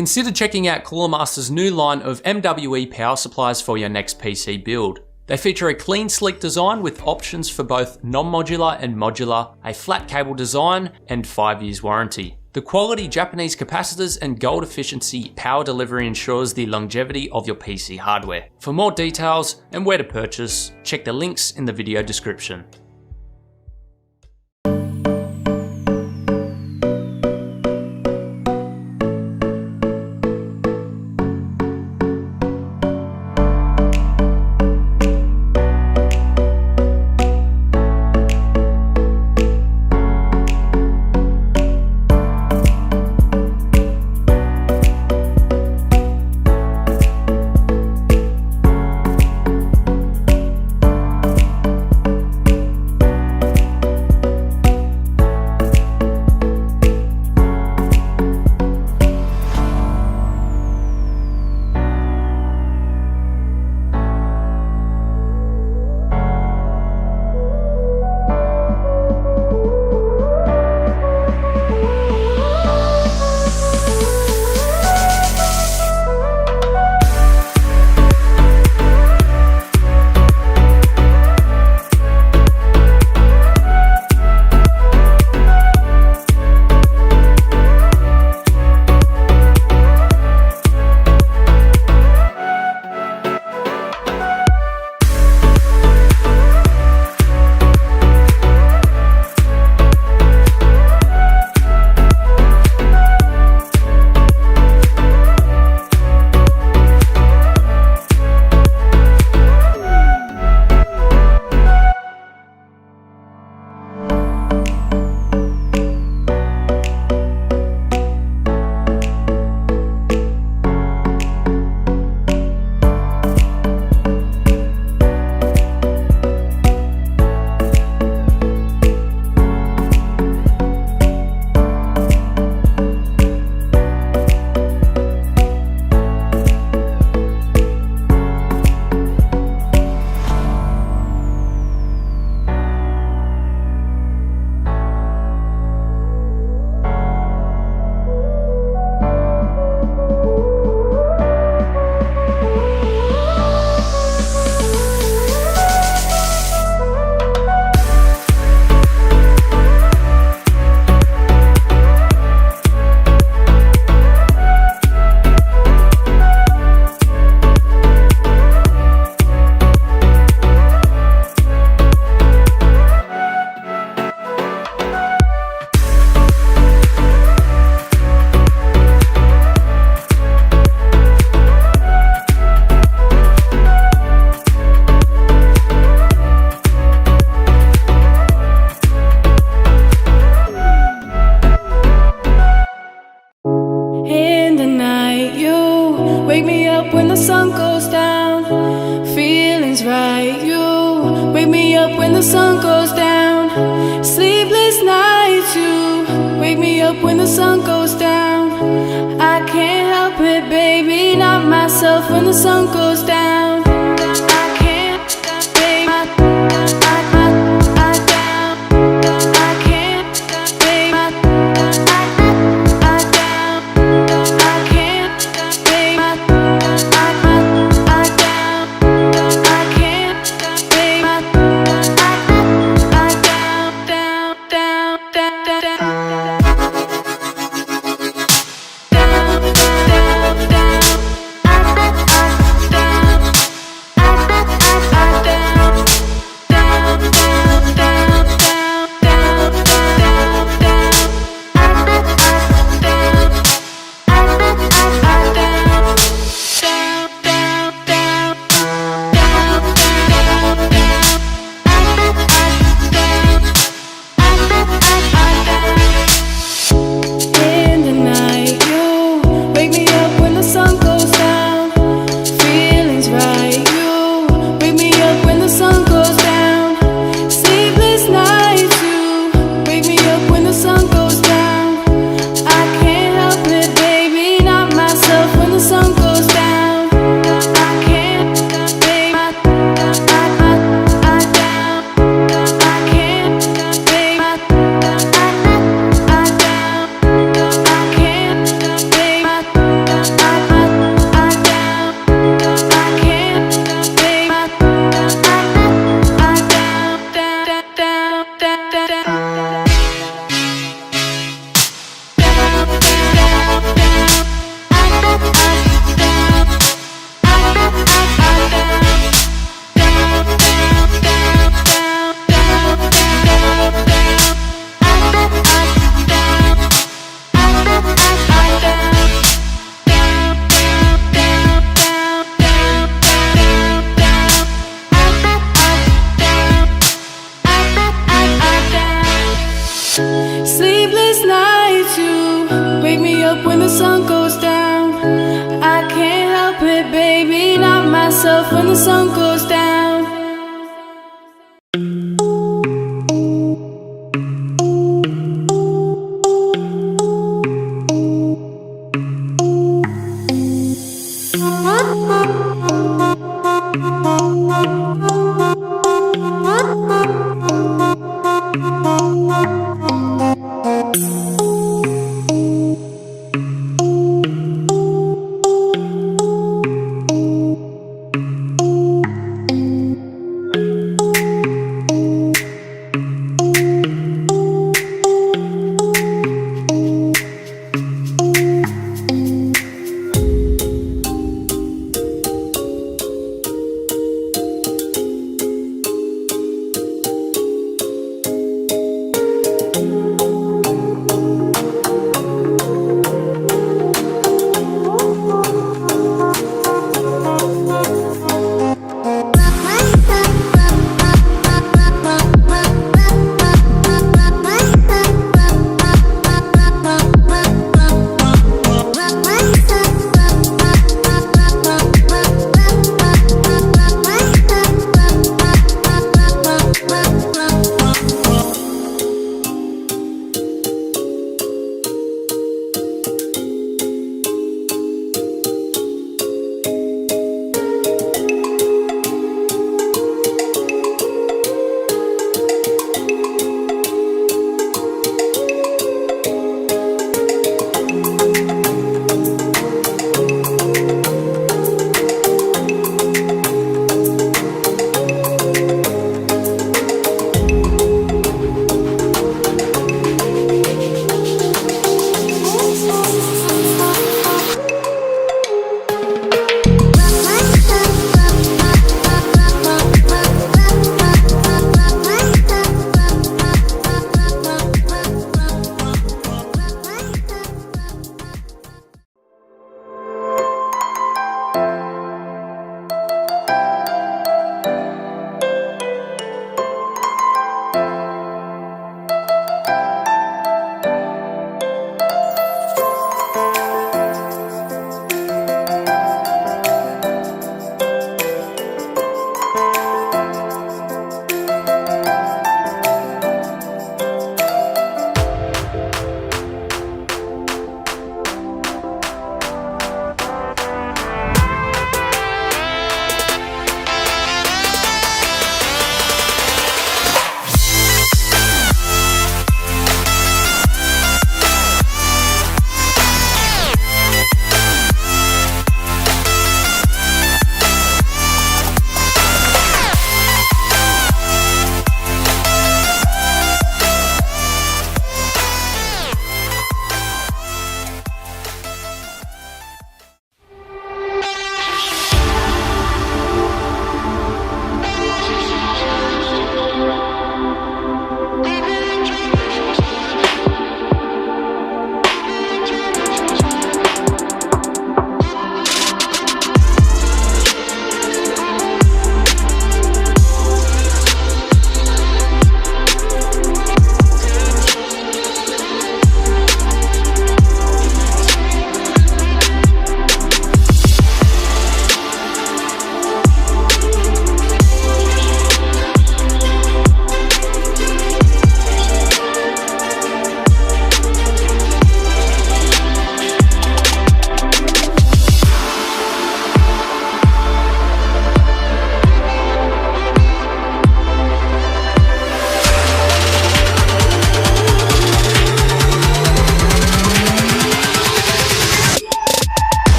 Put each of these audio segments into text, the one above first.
Consider checking out Coolmaster's new line of MWE power supplies for your next PC build. They feature a clean, sleek design with options for both non-modular and modular, a flat cable design, and 5 years warranty. The quality Japanese capacitors and gold efficiency power delivery ensures the longevity of your PC hardware. For more details and where to purchase, check the links in the video description. the sun goes down. Sleepless nights, you wake me up when the sun goes down. I can't help it, baby, not myself when the sun goes down. I can't, baby, I down. I can't, baby, I down. I can't, baby, I down. I can't, baby, myself when the sun goes down.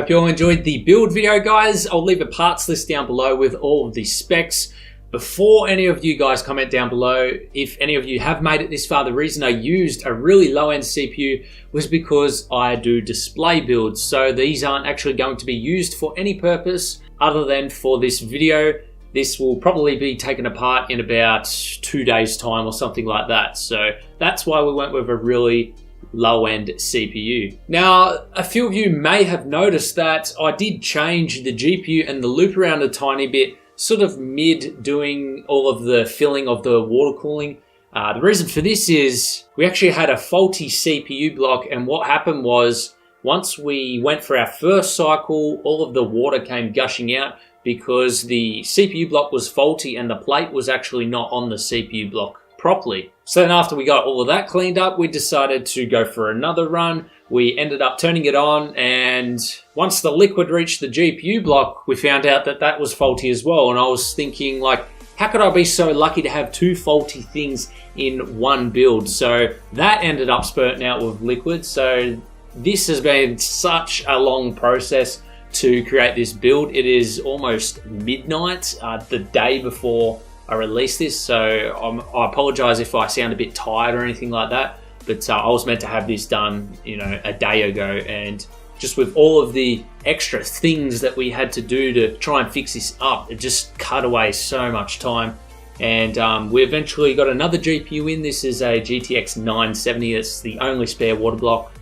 Hope you all enjoyed the build video, guys. I'll leave a parts list down below with all of the specs. Before any of you guys comment down below, if any of you have made it this far, the reason I used a really low-end CPU was because I do display builds. So these aren't actually going to be used for any purpose other than for this video. This will probably be taken apart in about 2 days time or something like that. So that's why we went with a really low-end CPU. Now, a few of you may have noticed that I did change the GPU and the loop around a tiny bit, sort of mid doing all of the filling of the water cooling. The reason for this is we actually had a faulty CPU block, and what happened was once we went for our first cycle, all of the water came gushing out because the CPU block was faulty and the plate was actually not on the CPU block properly. So then after we got all of that cleaned up, we decided to go for another run. We ended up turning it on, and once the liquid reached the GPU block, we found out that that was faulty as well. And I was thinking, like, how could I be so lucky to have 2 faulty things in one build? So that ended up spurting out with liquid. So this has been such a long process to create this build. It is almost midnight, the day before I released this. So I apologize if I sound a bit tired or anything like that. But I was meant to have this done, a day ago, and just with all of the extra things that we had to do to try and fix this up, it just cut away so much time. And we eventually got another GPU in. This is a GTX 970. It's the only spare water block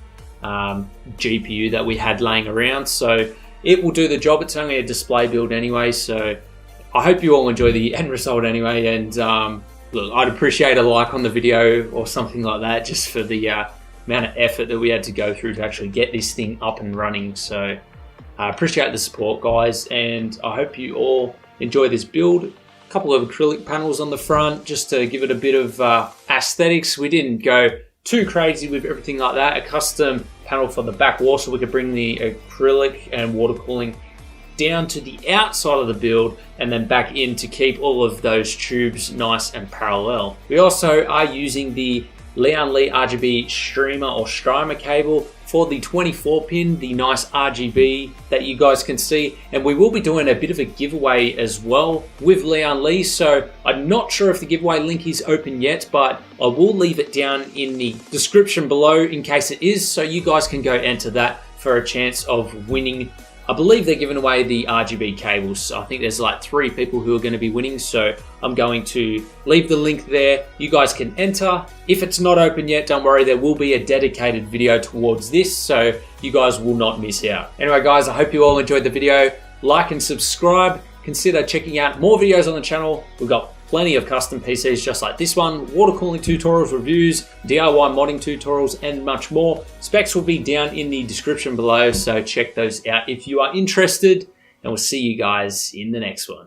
GPU that we had laying around. So it will do the job. It's only a display build anyway. So I hope you all enjoy the end result anyway. And look, I'd appreciate a like on the video or something like that, just for the amount of effort that we had to go through to actually get this thing up and running. So I appreciate the support, guys, and I hope you all enjoy this build. A couple of acrylic panels on the front just to give it a bit of aesthetics. We didn't go too crazy with everything like that. A custom panel for the back wall so we could bring the acrylic and water cooling down to the outside of the build and then back in to keep all of those tubes nice and parallel. We also are using the Lian RGB streamer or strimer cable for the 24 pin, the nice RGB that you guys can see. And we will be doing a bit of a giveaway as well with Lian. So I'm not sure if the giveaway link is open yet, but I will leave it down in the description below in case it is, so you guys can go enter that for a chance of winning. I believe they're giving away the RGB cables. I think there's like 3 people who are going to be winning, so I'm going to leave the link there. You guys can enter. If it's not open yet, don't worry, there will be a dedicated video towards this, so you guys will not miss out. Anyway, guys, I hope you all enjoyed the video. Like and subscribe. Consider checking out more videos on the channel. We've got plenty of custom PCs just like this one, water cooling tutorials, reviews, DIY modding tutorials, and much more. Specs will be down in the description below, so check those out if you are interested, and we'll see you guys in the next one.